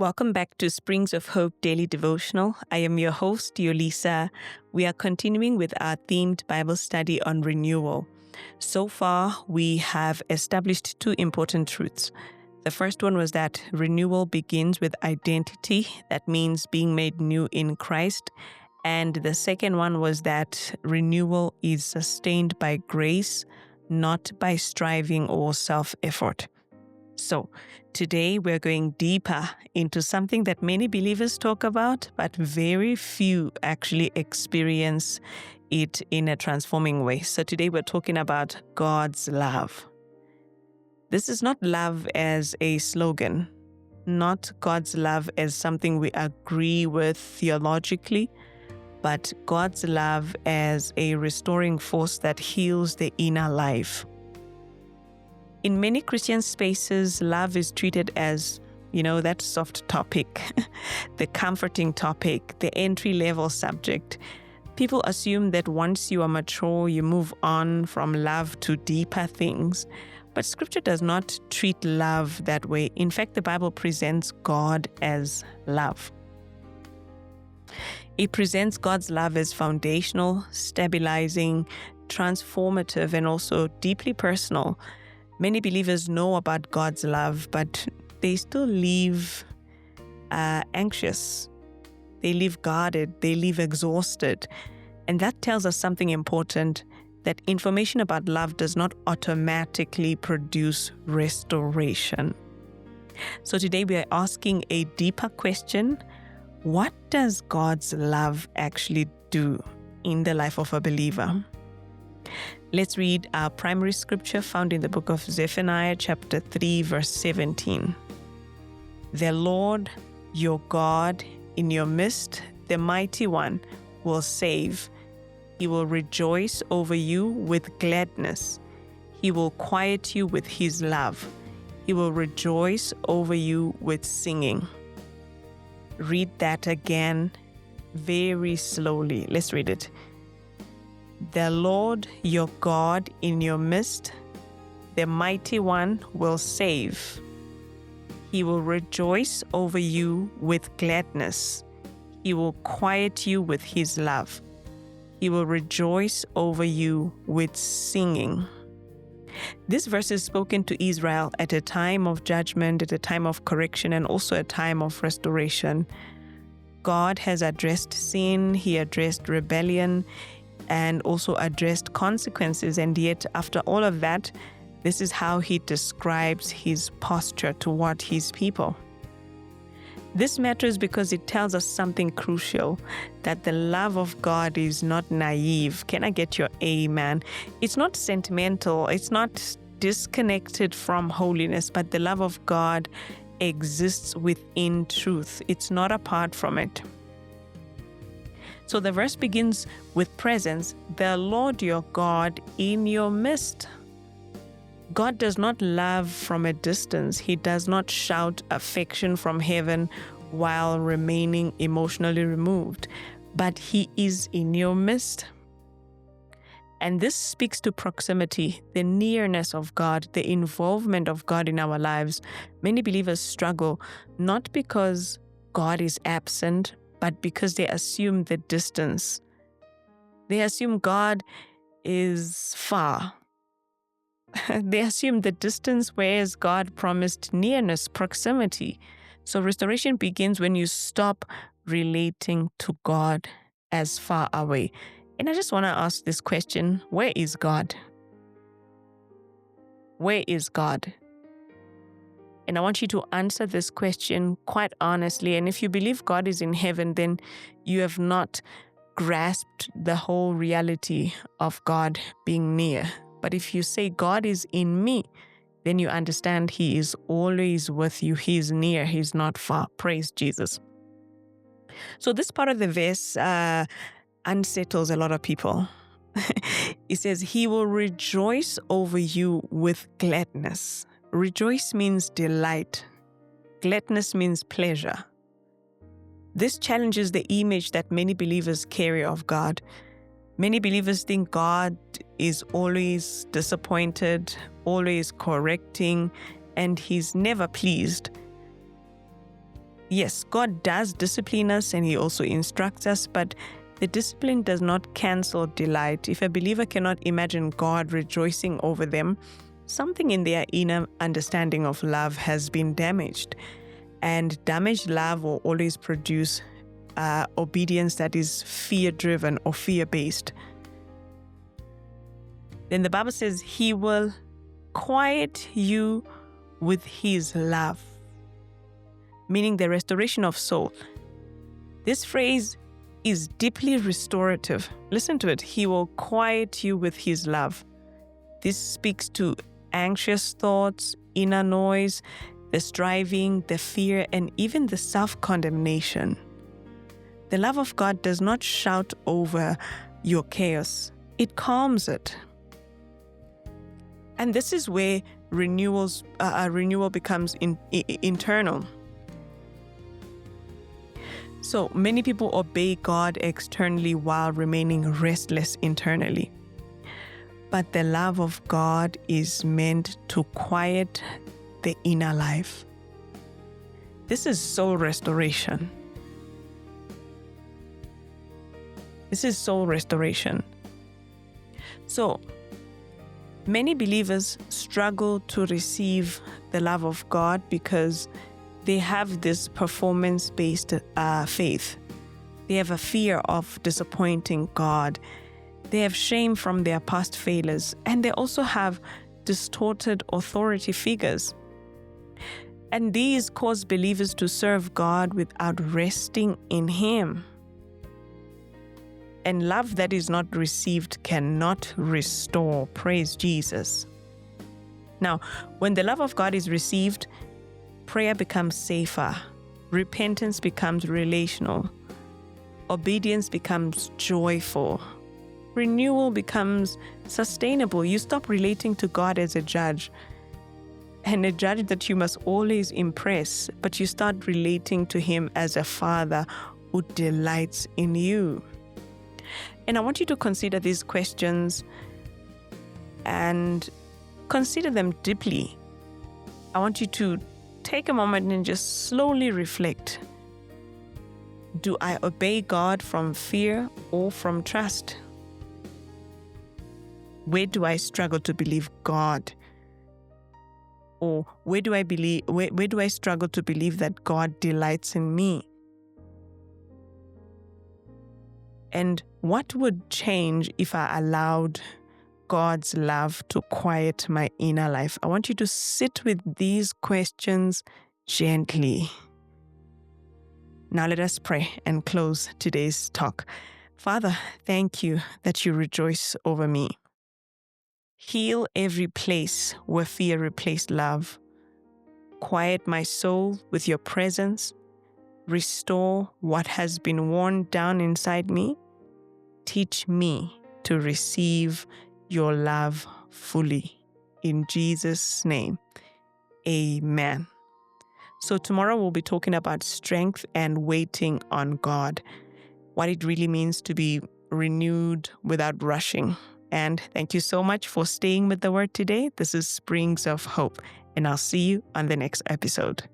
Welcome back to Springs of Hope Daily Devotional. I am your host, Yolisa. We are continuing with our themed Bible study on renewal. So far, we have established two important truths. The first one was that renewal begins with identity. That means being made new in Christ. And the second one was that renewal is sustained by grace, not by striving or self-effort. So, today we're going deeper into something that many believers talk about, but very few actually experience it in a transforming way. So today we're talking about God's love. This is not love as a slogan, not God's love as something we agree with theologically, but God's love as a restoring force that heals the inner life. In many Christian spaces, love is treated as, that soft topic, the comforting topic, the entry-level subject. People assume that once you are mature, you move on from love to deeper things. But Scripture does not treat love that way. In fact, the Bible presents God as love. It presents God's love as foundational, stabilizing, transformative, and also deeply personal. Many believers know about God's love, but they still live anxious. They live guarded. They live exhausted. And that tells us something important, that information about love does not automatically produce restoration. So today we are asking a deeper question. What does God's love actually do in the life of a believer? Let's read our primary scripture found in the book of Zephaniah, chapter 3, verse 17. The Lord, your God, in your midst, the mighty one, will save. He will rejoice over you with gladness. He will quiet you with his love. He will rejoice over you with singing. Read that again very slowly. Let's read it. The Lord your God in your midst, the mighty one, will save. He will rejoice over you with gladness. He will quiet you with his love. He will rejoice over you with singing. This verse is spoken to Israel at a time of judgment, at a time of correction, and also a time of restoration. God has addressed sin, he addressed rebellion, and also addressed consequences. And yet, after all of that, this is how he describes his posture toward his people. This matters because it tells us something crucial, that the love of God is not naive. Can I get your amen? It's not sentimental. It's not disconnected from holiness, but the love of God exists within truth. It's not apart from it. So the verse begins with presence. The Lord your God in your midst. God does not love from a distance. He does not shout affection from heaven while remaining emotionally removed, but he is in your midst. And this speaks to proximity, the nearness of God, the involvement of God in our lives. Many believers struggle not because God is absent, but because they assume the distance. They assume God is far. They assume the distance, whereas God promised nearness, proximity. So restoration begins when you stop relating to God as far away. And I just want to ask this question, where is God? Where is God? And I want you to answer this question quite honestly. And if you believe God is in heaven, then you have not grasped the whole reality of God being near. But if you say God is in me, then you understand he is always with you. He is near. He's not far. Praise Jesus. So this part of the verse unsettles a lot of people. It says, he will rejoice over you with gladness. Rejoice means delight. Gladness means pleasure. This challenges the image that many believers carry of God. Many believers think God is always disappointed, always correcting, and he's never pleased. Yes, God does discipline us and He also instructs us, but the discipline does not cancel delight. If a believer cannot imagine God rejoicing over them, something in their inner understanding of love has been damaged. And damaged love will always produce obedience that is fear-driven or fear-based. Then the Bible says He will quiet you with His love, meaning the restoration of soul. This phrase is deeply restorative. Listen to it. He will quiet you with His love. This speaks to anxious thoughts, inner noise, the striving, the fear, and even the self-condemnation. The love of God does not shout over your chaos. It calms it. And this is where renewal becomes internal. So many people obey God externally while remaining restless internally. But the love of God is meant to quiet the inner life. This is soul restoration. This is soul restoration. So, many believers struggle to receive the love of God because they have this performance-based faith. They have a fear of disappointing God. They have shame from their past failures, and they also have distorted authority figures. And these cause believers to serve God without resting in Him. And love that is not received cannot restore. Praise Jesus. Now, when the love of God is received, prayer becomes safer. Repentance becomes relational. Obedience becomes joyful. Renewal becomes sustainable. You stop relating to God as a judge, and a judge that you must always impress, but you start relating to Him as a Father who delights in you. And I want you to consider these questions and consider them deeply. I want you to take a moment and just slowly reflect. Do I obey God from fear or from trust? Where do I struggle to believe God? Or where do I struggle to believe that God delights in me? And what would change if I allowed God's love to quiet my inner life? I want you to sit with these questions gently. Now let us pray and close today's talk. Father, thank you that you rejoice over me. Heal every place where fear replaced love. Quiet my soul with your presence. Restore what has been worn down inside me. Teach me to receive your love fully. In Jesus' name, amen. So tomorrow we'll be talking about strength and waiting on God, what it really means to be renewed without rushing. And thank you so much for staying with the Word today. This is Springs of Hope, and I'll see you on the next episode.